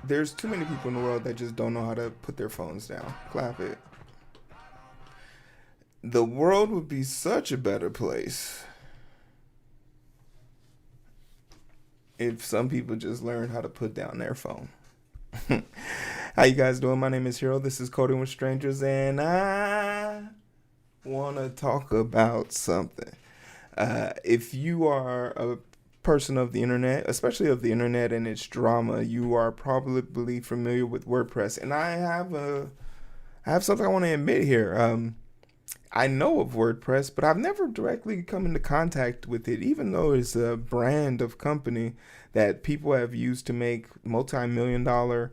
There's too many people in the world that just don't know how to put their phones down. Clap it. The world would be such a better place if some people just learned how to put down their phone. How you guys doing? My name is Hero. This is Coding with Strangers, and I want to talk about something. If you are a person of the internet, especially of the internet and its drama, you are probably familiar with WordPress. And I have something I want to admit here. I know of WordPress, but I've never directly come into contact with it, even though it's a brand of company that people have used to make multi-million-dollar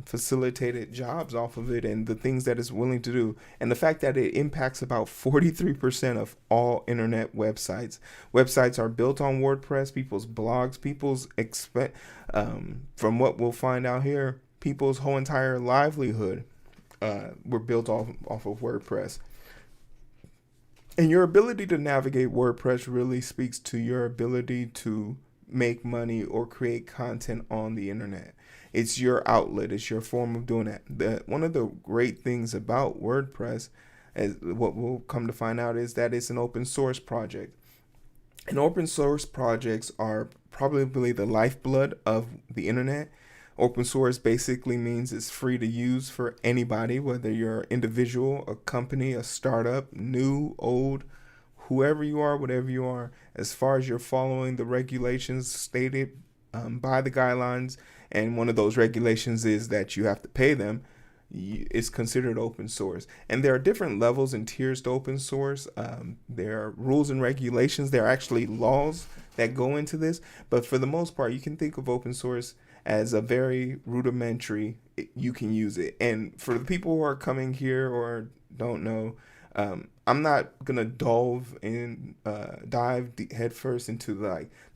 facilitated jobs off of it, and the things that it's willing to do, and the fact that it impacts about 43% of all internet websites. Websites are built on WordPress. People's blogs, from what we'll find out here, people's whole entire livelihood were built off of WordPress. And your ability to navigate WordPress really speaks to your ability to make money or create content on the internet. It's your outlet. It's your form of doing that. One of the great things about WordPress, as what we'll come to find out, is that it's an open source project. And open source projects are probably the lifeblood of the internet. Open source basically means it's free to use for anybody, whether you're an individual, a company, a startup, new, old, whoever you are, whatever you are, as far as you're following the regulations stated by the guidelines. And one of those regulations is that you have to pay them. It's considered open source. And there are different levels and tiers to open source. There are rules and regulations. There are actually laws that go into this. But for the most part, you can think of open source as a very rudimentary, you can use it. And for the people who are coming here or don't know, I'm not gonna dive headfirst into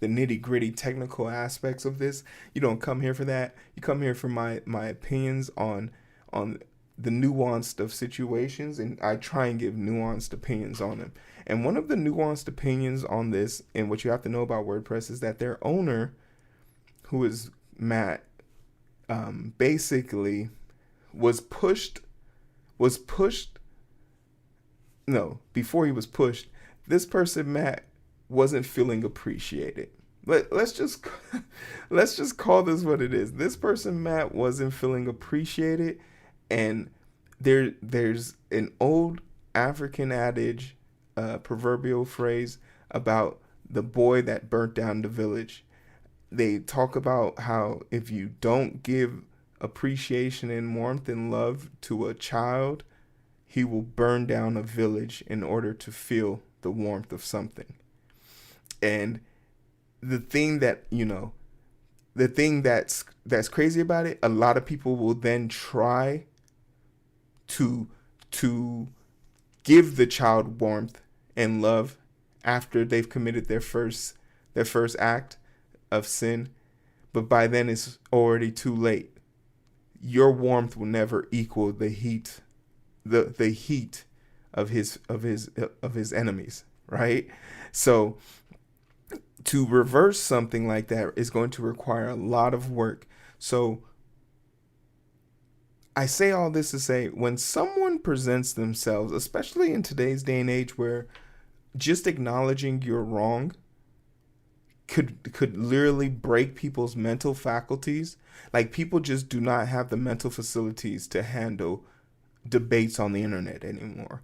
the nitty gritty technical aspects of this. You don't come here for that. You come here for my opinions on the nuanced of situations, and I try and give nuanced opinions on them. And one of the nuanced opinions on this, and what you have to know about WordPress, is that their owner, who is Matt, basically was pushed. No, before he was pushed, this person, Matt, wasn't feeling appreciated. Let's just call this what it is. This person, Matt, wasn't feeling appreciated, and there's an old African adage, proverbial phrase about the boy that burnt down the village. They talk about how if you don't give appreciation and warmth and love to a child, he will burn down a village in order to feel the warmth of something. And the thing that's crazy about it, a lot of people will then try to give the child warmth and love after they've committed their first act of sin, but by then it's already too late. Your warmth will never equal the heat of his enemies, right? So to reverse something like that is going to require a lot of work. So I say all this to say, when someone presents themselves, especially in today's day and age where just acknowledging you're wrong could literally break people's mental faculties. Like, people just do not have the mental facilities to handle debates on the internet anymore.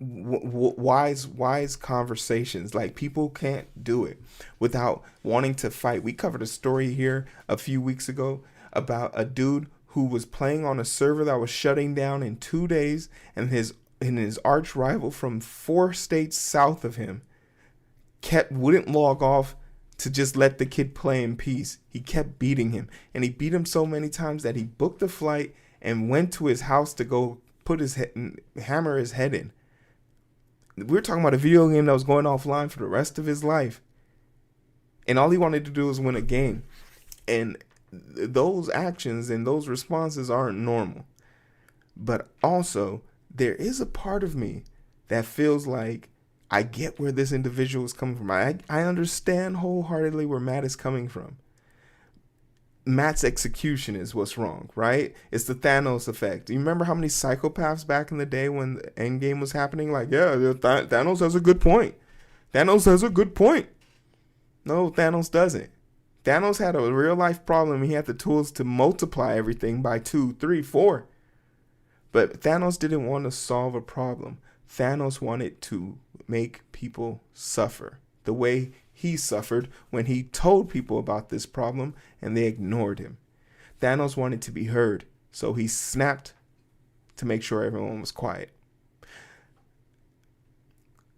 Wise conversations. Like, people can't do it without wanting to fight. We covered a story here a few weeks ago about a dude who was playing on a server that was shutting down in 2 days, and his arch rival from 4 states south of him wouldn't log off to just let the kid play in peace. He kept beating him, and he beat him so many times that he booked a flight and went to his house to go hammer his head in. We're talking about a video game that was going offline for the rest of his life, and all he wanted to do was win a game. And those actions and those responses aren't normal. But also, there is a part of me that feels like I get where this individual is coming from. I understand wholeheartedly where Matt is coming from. Matt's execution is what's wrong, right? It's the Thanos effect. Do you remember how many psychopaths back in the day when the Endgame was happening? Like, yeah, Thanos has a good point. Thanos has a good point. No, Thanos doesn't. Thanos had a real life problem. He had the tools to multiply everything by 2, 3, 4. But Thanos didn't want to solve a problem. Thanos wanted to make people suffer the way he suffered when he told people about this problem and they ignored him. Thanos wanted to be heard, so he snapped to make sure everyone was quiet.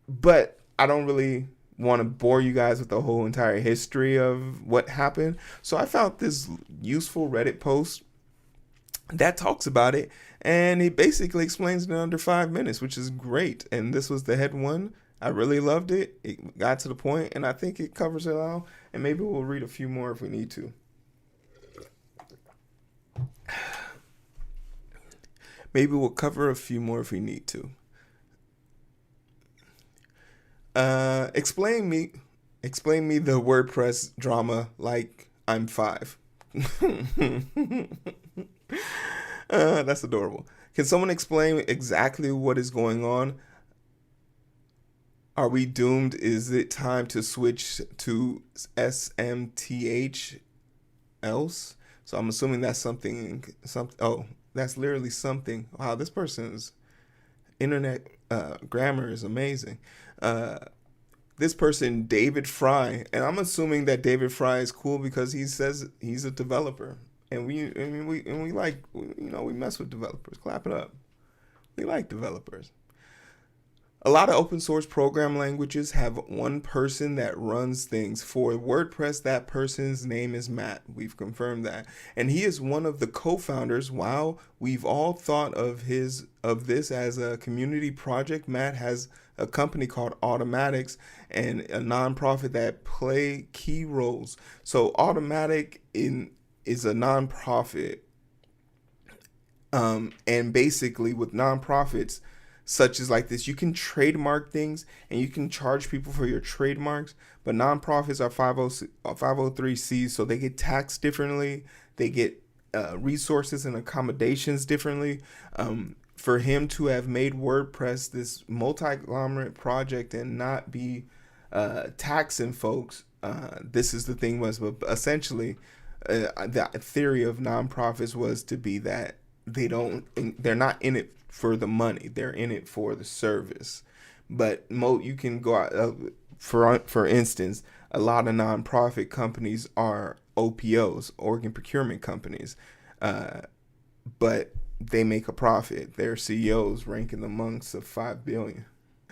But I don't really want to bore you guys with the whole entire history of what happened. So I found this useful Reddit post that talks about it, and it basically explains it in under 5 minutes, which is great. And this was the head one. I really loved it. It got to the point, and I think it covers it all. And maybe we'll read a few more if we need to. Maybe we'll cover a few more if we need to. Explain me the WordPress drama like I'm 5. That's adorable. Can someone explain exactly what is going on? Are we doomed? Is it time to switch to SMTH else? So I'm assuming that's something. Oh, that's literally something. Wow, this person's internet grammar is amazing. This person, David Fry, and I'm assuming that David Fry is cool because he says he's a developer, and we like, we mess with developers. Clap it up. We like developers. A lot of open source program languages have one person that runs things. For WordPress, that person's name is Matt. We've confirmed that. And he is one of the co-founders. While we've all thought of this as a community project, Matt has a company called Automattic and a nonprofit that play key roles. So Automattic is a nonprofit. And basically with nonprofits, such as like this, you can trademark things and you can charge people for your trademarks, but nonprofits are 503Cs, so they get taxed differently. They get resources and accommodations differently. For him to have made WordPress this multi-conglomerate project and not be taxing folks, this is the thing was, but essentially the theory of nonprofits was to be that they're not in it for the money, they're in it for the service. But you can go out, for instance, a lot of nonprofit companies are OPOs, organ procurement companies, but they make a profit. Their CEOs ranking amongst the 5 billion.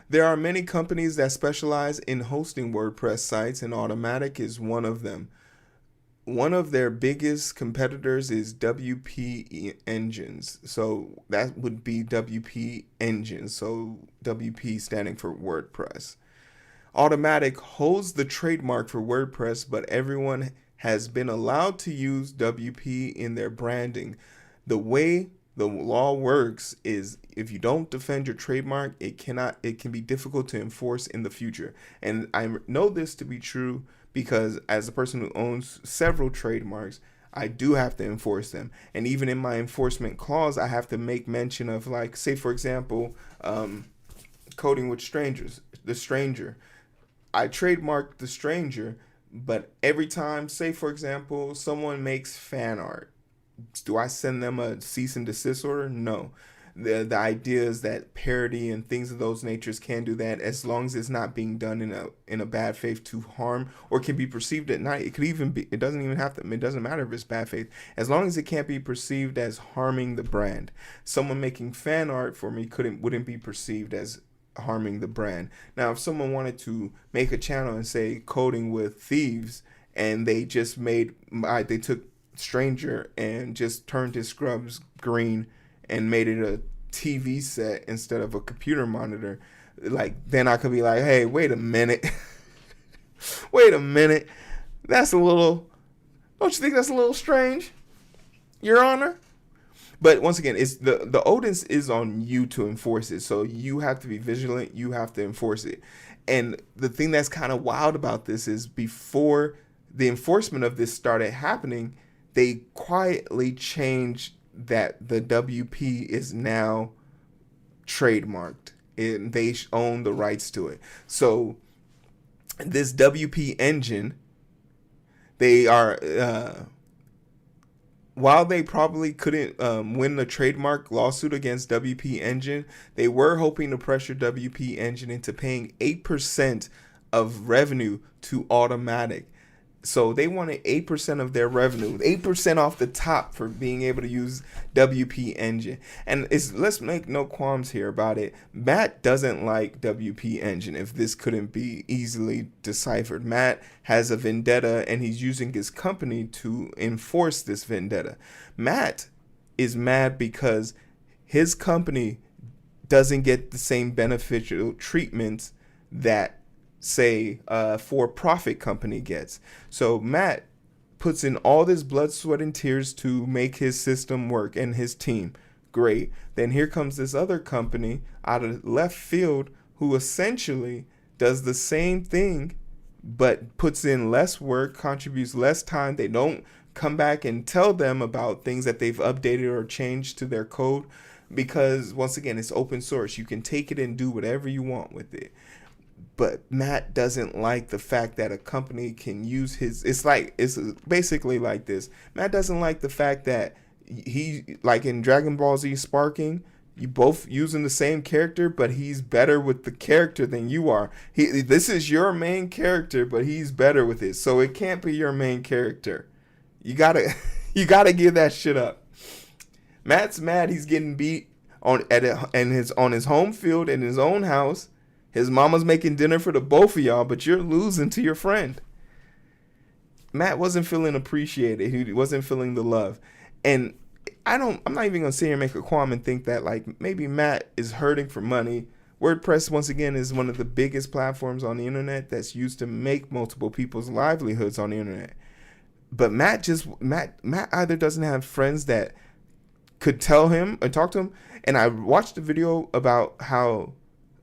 There are many companies that specialize in hosting WordPress sites, and Automattic is one of them. One of their biggest competitors is WPEngine. So that would be WPEngine. So WP standing for WordPress. Automattic holds the trademark for WordPress, but everyone has been allowed to use WP in their branding. The way the law works is if you don't defend your trademark, it can be difficult to enforce in the future. And I know this to be true because as a person who owns several trademarks, I do have to enforce them. And even in my enforcement clause, I have to make mention of, like, say, for example, Coding with Strangers, the stranger. I trademarked the stranger, but every time, say, for example, someone makes fan art, do I send them a cease and desist order? No. The idea is that parody and things of those natures can do that as long as it's not being done in a bad faith to harm or can be perceived at night. It could even be, it doesn't matter if it's bad faith, as long as it can't be perceived as harming the brand. Someone making fan art for me wouldn't be perceived as harming the brand. Now, if someone wanted to make a channel and say Coding with Thieves, and they just they took Stranger and just turned his scrubs green and made it a TV set instead of a computer monitor, like, then I could be like, hey, wait a minute. Wait a minute. Don't you think that's a little strange, Your Honor? But once again, it's the onus is on you to enforce it. So you have to be vigilant. You have to enforce it. And the thing that's kind of wild about this is before the enforcement of this started happening, they quietly changed that the WP is now trademarked and they own the rights to it. So this WPEngine, they are while they probably couldn't win the trademark lawsuit against WPEngine, they were hoping to pressure WPEngine into paying 8% of revenue to Automattic. So they wanted 8% of their revenue, 8% off the top for being able to use WPEngine. And let's make no qualms here about it. Matt doesn't like WPEngine, if this couldn't be easily deciphered. Matt has a vendetta, and he's using his company to enforce this vendetta. Matt is mad because his company doesn't get the same beneficial treatment that, say, a for-profit company gets. So Matt puts in all this blood, sweat, and tears to make his system work and his team. Great. Then here comes this other company out of left field who essentially does the same thing but puts in less work, contributes less time. They don't come back and tell them about things that they've updated or changed to their code because, once again, it's open source. You can take it and do whatever you want with it. But Matt doesn't like the fact that a company can use his. It's basically like this. Matt doesn't like the fact that he, like in Dragon Ball Z Sparking, you both using the same character, but he's better with the character than you are. This is your main character, but he's better with it. So it can't be your main character. You gotta give that shit up. Matt's mad. He's getting beat on his home field in his own house. His mama's making dinner for the both of y'all, but you're losing to your friend. Matt wasn't feeling appreciated. He wasn't feeling the love. And I'm not even going to sit here and make a qualm and think that like maybe Matt is hurting for money. WordPress, once again, is one of the biggest platforms on the internet that's used to make multiple people's livelihoods on the internet. But Matt either doesn't have friends that could tell him or talk to him. And I watched a video about how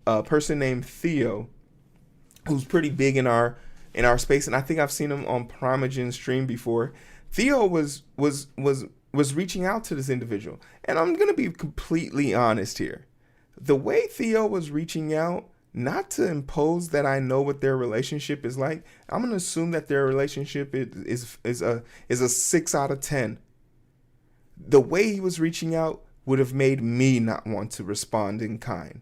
a person named Theo, who's pretty big in our space, and I think I've seen him on WPEngine stream before. Theo was reaching out to this individual, and I'm gonna be completely honest here. The way Theo was reaching out, not to impose that I know what their relationship is like, I'm gonna assume that their relationship is a 6 out of 10. The way he was reaching out would have made me not want to respond in kind.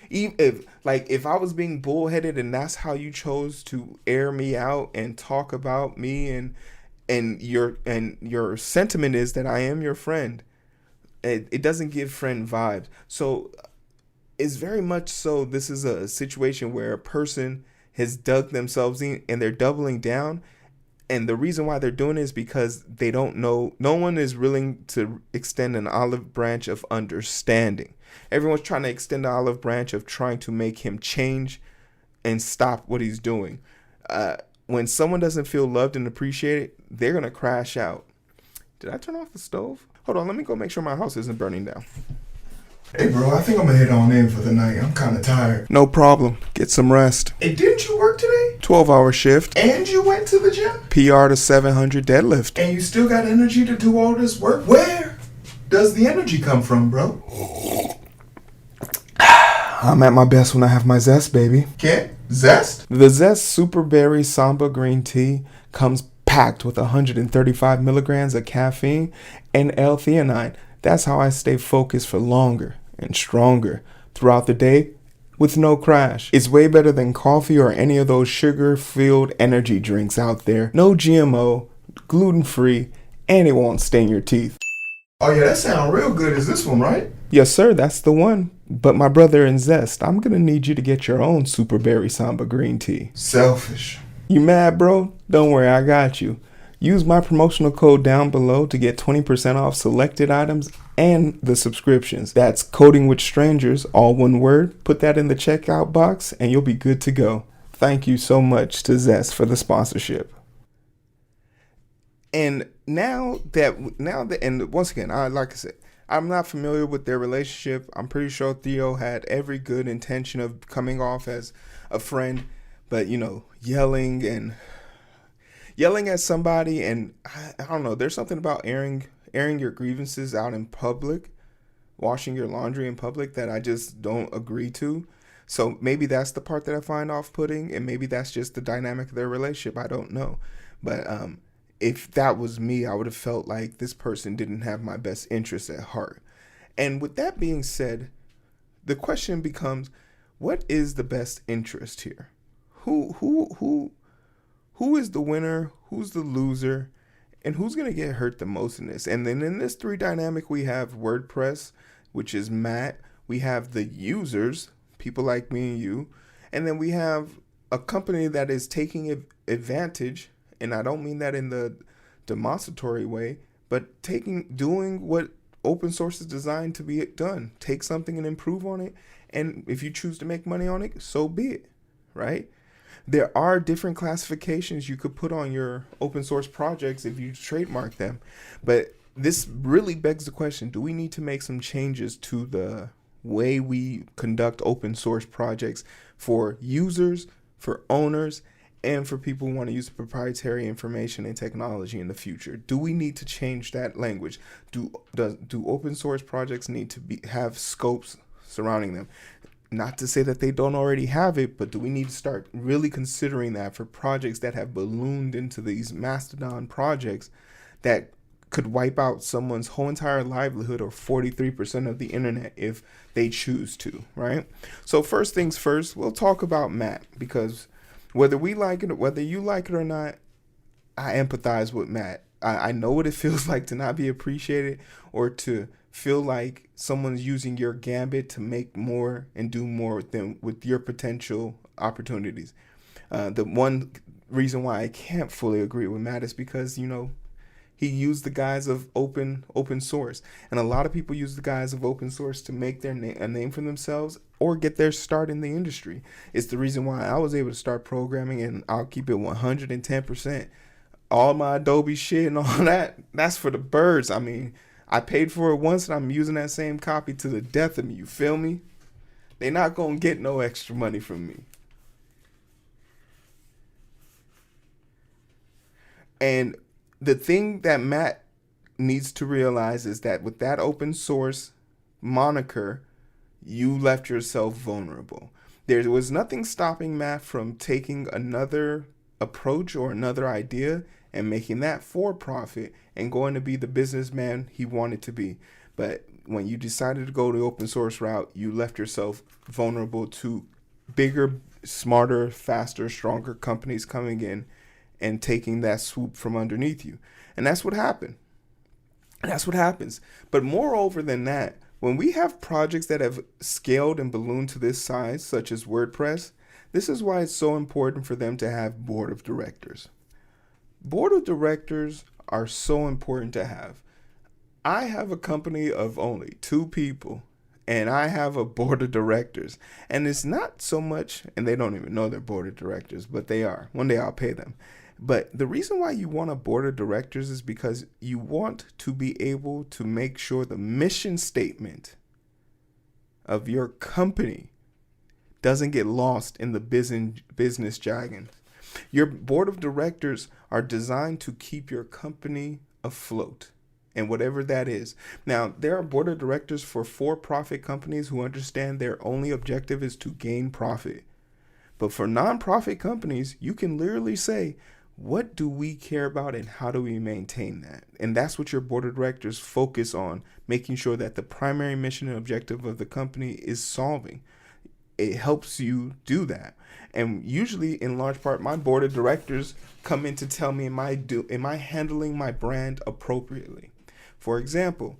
If I was being bullheaded and that's how you chose to air me out and talk about me and your sentiment is that I am your friend, it doesn't give friend vibes. So it's very much so this is a situation where a person has dug themselves in and they're doubling down. And the reason why they're doing it is because they don't know. No one is willing to extend an olive branch of understanding. Everyone's trying to extend the olive branch of trying to make him change and stop what he's doing. When someone doesn't feel loved and appreciated, they're going to crash out. Did I turn off the stove? Hold on, let me go make sure my house isn't burning down. Hey bro, I think I'm gonna head on in for the night. I'm kind of tired. No problem. Get some rest. Hey, didn't you work today? 12-hour shift. And you went to the gym? PR to 700 deadlift. And you still got energy to do all this work? Where does the energy come from, bro? I'm at my best when I have my zest, baby. Okay, zest? The Zest Super Berry Samba Green Tea comes packed with 135 milligrams of caffeine and L-theanine. That's how I stay focused for longer and stronger throughout the day with no crash. It's way better than coffee or any of those sugar-filled energy drinks out there. No GMO, gluten-free, and it won't stain your teeth. Oh yeah, that sounds real good. Is this one right? Yes, sir, that's the one. But my brother in Zest, I'm gonna need you to get your own Super Berry Samba Green Tea. Selfish. You mad, bro? Don't worry, I got you. Use my promotional code down below to get 20% off selected items and the subscriptions. That's CODINGWITHSTRANGERS, all one word. Put that in the checkout box and you'll be good to go. Thank you so much to Zest for the sponsorship. And now that, and once again, like I said, I'm not familiar with their relationship. I'm pretty sure Theo had every good intention of coming off as a friend, but yelling and Yelling at somebody, and I don't know, there's something about airing your grievances out in public, washing your laundry in public, that I just don't agree to. So maybe that's the part that I find off-putting, and maybe that's just the dynamic of their relationship. I don't know. But if that was me, I would have felt like this person didn't have my best interests at heart. And with that being said, the question becomes, what is the best interest here? Who is the winner? Who's the loser? And who's going to get hurt the most in this? And then in this three dynamic, we have WordPress, which is Matt. We have the users, people like me and you. And then we have a company that is taking advantage, and I don't mean that in the demonstratory way, but doing what open source is designed to be done. Take something and improve on it. And if you choose to make money on it, so be it, right? There are different classifications you could put on your open source projects if you trademark them. But this really begs the question, do we need to make some changes to the way we conduct open source projects for users, for owners, and for people who want to use proprietary information and technology in the future? Do we need to change that language? Do open source projects need to have scopes surrounding them? Not to say that they don't already have it, but do we need to start really considering that for projects that have ballooned into these mastodon projects that could wipe out someone's whole entire livelihood, or 43% of the internet, if they choose to, right? So first things first, we'll talk about Matt, because whether we like it, whether you like it or not, I empathize with Matt. I know what it feels like to not be appreciated, or to feel like someone's using your gambit to make more and do more with your potential opportunities. The one reason why I can't fully agree with Matt is because, he used the guise of open source, and a lot of people use the guise of open source to make a name for themselves or get their start in the industry. It's the reason why I was able to start programming, and I'll keep it 110%. All my Adobe shit and all that's for the birds. I mean, I paid for it once, and I'm using that same copy to the death of me. You feel me? They're not gonna get no extra money from me. And the thing that Matt needs to realize is that with that open source moniker, you left yourself vulnerable. There was nothing stopping Matt from taking another approach or another idea and making that for profit and going to be the businessman he wanted to be. But when you decided to go the open source route, you left yourself vulnerable to bigger, smarter, faster, stronger companies coming in and taking that swoop from underneath you. And that's what happened. That's what happens. But moreover than that, when we have projects that have scaled and ballooned to this size, such as WordPress, this is why it's so important for them to have board of directors. Board of directors are so important to have. I have a company of only 2 people, and I have a board of directors. And it's not so much, and they don't even know they're board of directors, but they are. One day I'll pay them. But the reason why you want a board of directors is because you want to be able to make sure the mission statement of your company doesn't get lost in the business jargon. Your board of directors are designed to keep your company afloat, and whatever that is. Now, there are board of directors for for-profit companies who understand their only objective is to gain profit. But for nonprofit companies, you can literally say, what do we care about and how do we maintain that? And that's what your board of directors focus on, making sure that the primary mission and objective of the company is solving. It helps you do that. And usually, in large part, my board of directors come in to tell me, am I handling my brand appropriately? For example,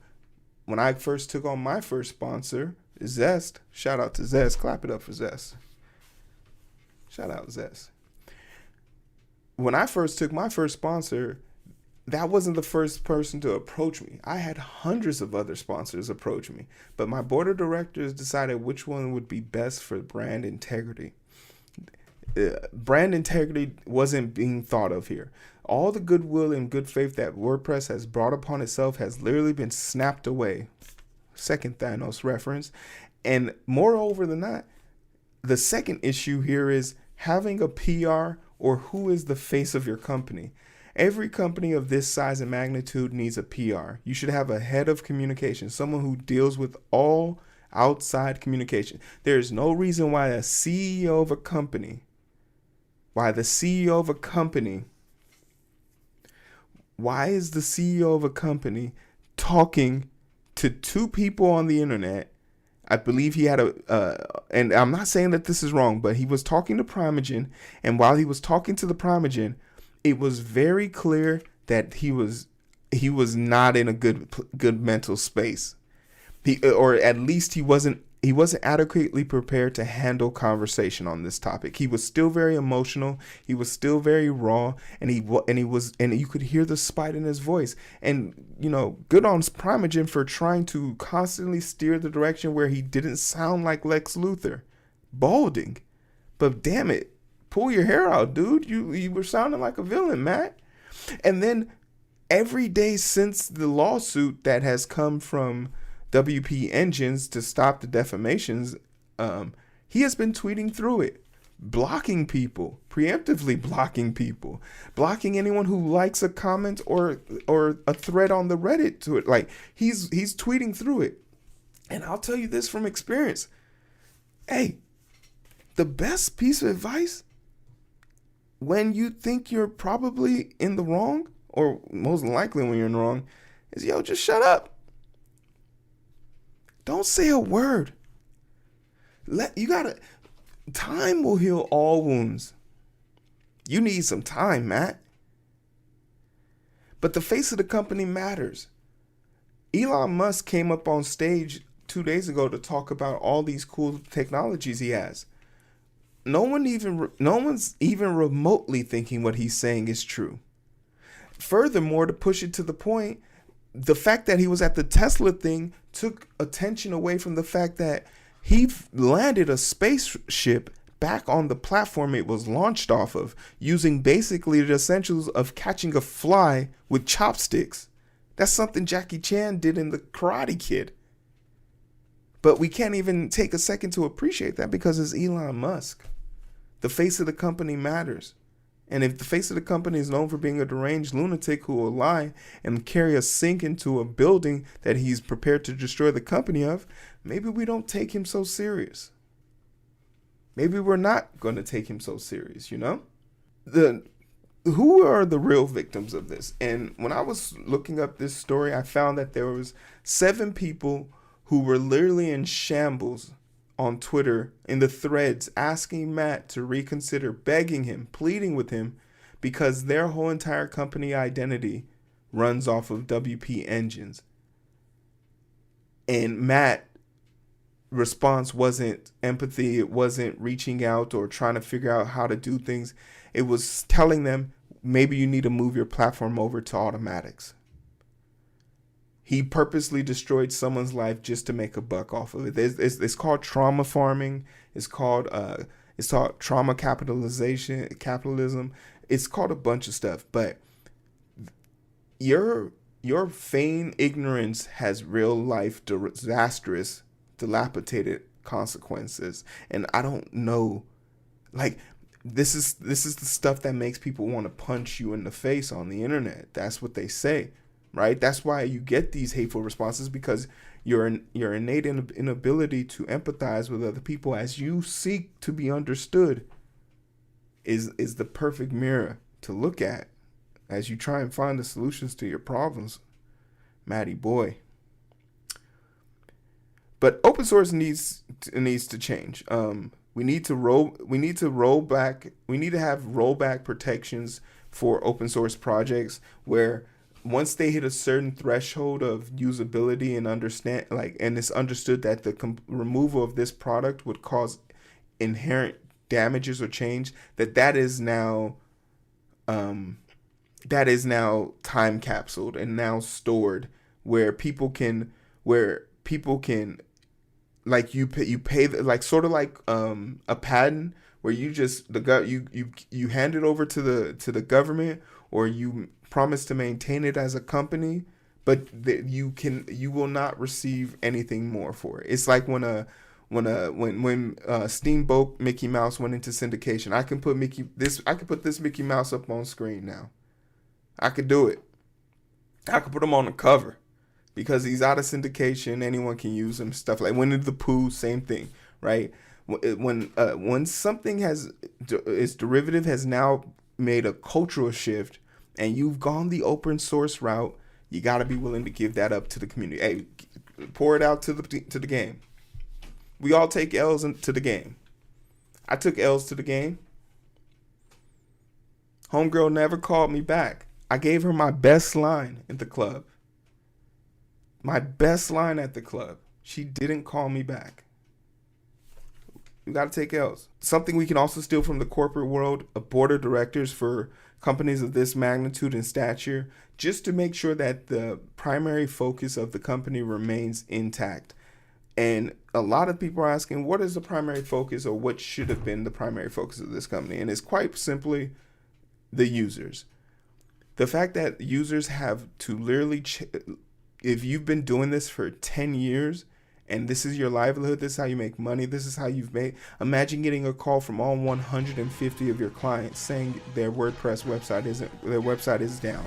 when I first took on my first sponsor, Zest, shout out to Zest, clap it up for Zest. Shout out Zest. When I first took my first sponsor, that wasn't the first person to approach me. I had hundreds of other sponsors approach me, but my board of directors decided which one would be best for brand integrity. Brand integrity wasn't being thought of here. All the goodwill and good faith that WordPress has brought upon itself has literally been snapped away. Second Thanos reference. And moreover than that, the second issue here is having a PR or who is the face of your company? Every company of this size and magnitude needs a PR. You should have a head of communication, someone who deals with all outside communication. There is no reason why the CEO of a company, why is the CEO of a company talking to two people on the internet? I believe he had and I'm not saying that this is wrong, but he was talking to Primogen, and while he was talking to the Primogen, it was very clear that he was not in a good mental space. Or at least he wasn't adequately prepared to handle conversation on this topic. He was still very emotional. He was still very raw, and you could hear the spite in his voice. And good on Primogen for trying to constantly steer the direction where he didn't sound like Lex Luthor, balding. But damn it, pull your hair out, dude. You were sounding like a villain, Matt. And then every day since the lawsuit that has come from WPEngine to stop the defamations, he has been tweeting through it, blocking people, preemptively blocking anyone who likes a comment or a thread on the Reddit to it. Like he's tweeting through it. And I'll tell you this from experience. Hey, the best piece of advice when you think you're probably in the wrong, or most likely when you're in the wrong, is just shut up. Don't say a word. Time will heal all wounds. You need some time, Matt. But the face of the company matters. Elon Musk came up on stage 2 days ago to talk about all these cool technologies he has. No one's even remotely thinking what he's saying is true. Furthermore, to push it to the point, the fact that he was at the Tesla thing took attention away from the fact that he landed a spaceship back on the platform it was launched off of, using basically the essentials of catching a fly with chopsticks. That's something Jackie Chan did in The Karate Kid. But we can't even take a second to appreciate that because it's Elon Musk. The face of the company matters. And if the face of the company is known for being a deranged lunatic who will lie and carry a sink into a building that he's prepared to destroy the company of, maybe we don't take him so serious. Maybe we're not going to take him so serious, Who are the real victims of this? And when I was looking up this story, I found that there was 7 people who were literally in shambles on Twitter in the threads, asking Matt to reconsider, begging him, pleading with him, because their whole entire company identity runs off of WPEngine. And Matt's response wasn't empathy. It wasn't reaching out or trying to figure out how to do things. It was telling them, maybe you need to move your platform over to Automattics. He purposely destroyed someone's life just to make a buck off of it. It's called trauma farming. It's called trauma capitalism. It's called a bunch of stuff. But your feigned ignorance has real life disastrous, dilapidated consequences. And I don't know, this is the stuff that makes people want to punch you in the face on the internet. That's what they say. Right? That's why you get these hateful responses, because your innate inability to empathize with other people as you seek to be understood is the perfect mirror to look at as you try and find the solutions to your problems, Matty boy. But open source needs to change. We need to have rollback protections for open source projects where once they hit a certain threshold of usability and and it's understood that the removal of this product would cause inherent damages or change, that is now time capsuled and now stored where people can you pay sort of like a patent where you just you hand it over to the government, or you promise to maintain it as a company, but you will not receive anything more for it. It's like when When Steamboat Mickey Mouse went into syndication, I can put this Mickey Mouse up on screen now. I could do it. I could put him on the cover because he's out of syndication. Anyone can use him. Stuff like Winnie the Pooh, same thing, right? When something its derivative has now made a cultural shift, and you've gone the open source route, you got to be willing to give that up to the community. Hey, pour it out to the game. We all take L's to the game. I took L's to the game. Homegirl never called me back. I gave her my best line at the club. My best line at the club. She didn't call me back. We got to take L's. Something we can also steal from the corporate world, a board of directors for companies of this magnitude and stature, just to make sure that the primary focus of the company remains intact. And a lot of people are asking, what is the primary focus, or what should have been the primary focus of this company? And it's quite simply the users. The fact that users have to literally, if you've been doing this for 10 years, and this is your livelihood, this is how you make money, this is how you've made. Imagine getting a call from all 150 of your clients saying their WordPress website is down,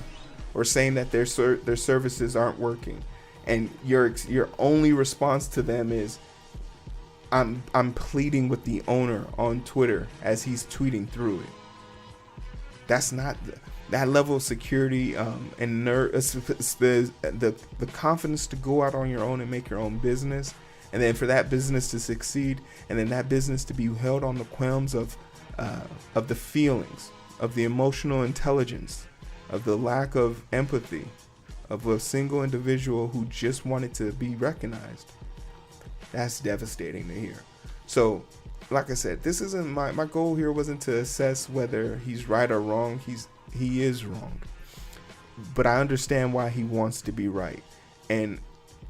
or saying that their services aren't working, and your only response to them is, I'm pleading with the owner on Twitter as he's tweeting through it. That's not that level of security and the confidence to go out on your own and make your own business, and then for that business to succeed, and then that business to be held on the qualms of the feelings, of the emotional intelligence, of the lack of empathy of a single individual who just wanted to be recognized. That's devastating to hear. So, like I said, this isn't my goal here wasn't to assess whether he's right or wrong. He is wrong, but I understand why he wants to be right. And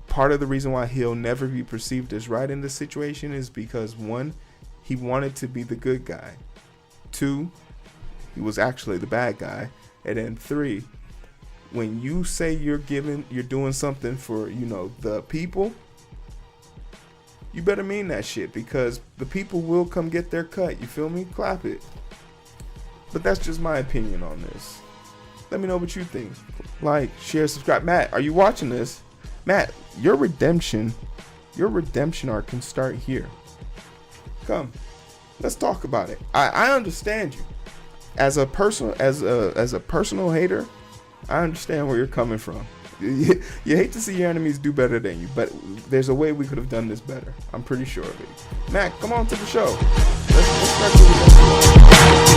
part of the reason why he'll never be perceived as right in this situation is because, one, he wanted to be the good guy. Two, he was actually the bad guy. And then three, when you say you're doing something for, the people, you better mean that shit, because the people will come get their cut. You feel me? Clap it. But that's just my opinion on this. Let me know what you think. Like, share, subscribe. Matt, are you watching this? Matt, your redemption arc can start here. Come, let's talk about it. I understand you. As a personal hater, I understand where you're coming from. You hate to see your enemies do better than you, but there's a way we could have done this better. I'm pretty sure of it. Matt, come on to the show. Let's start with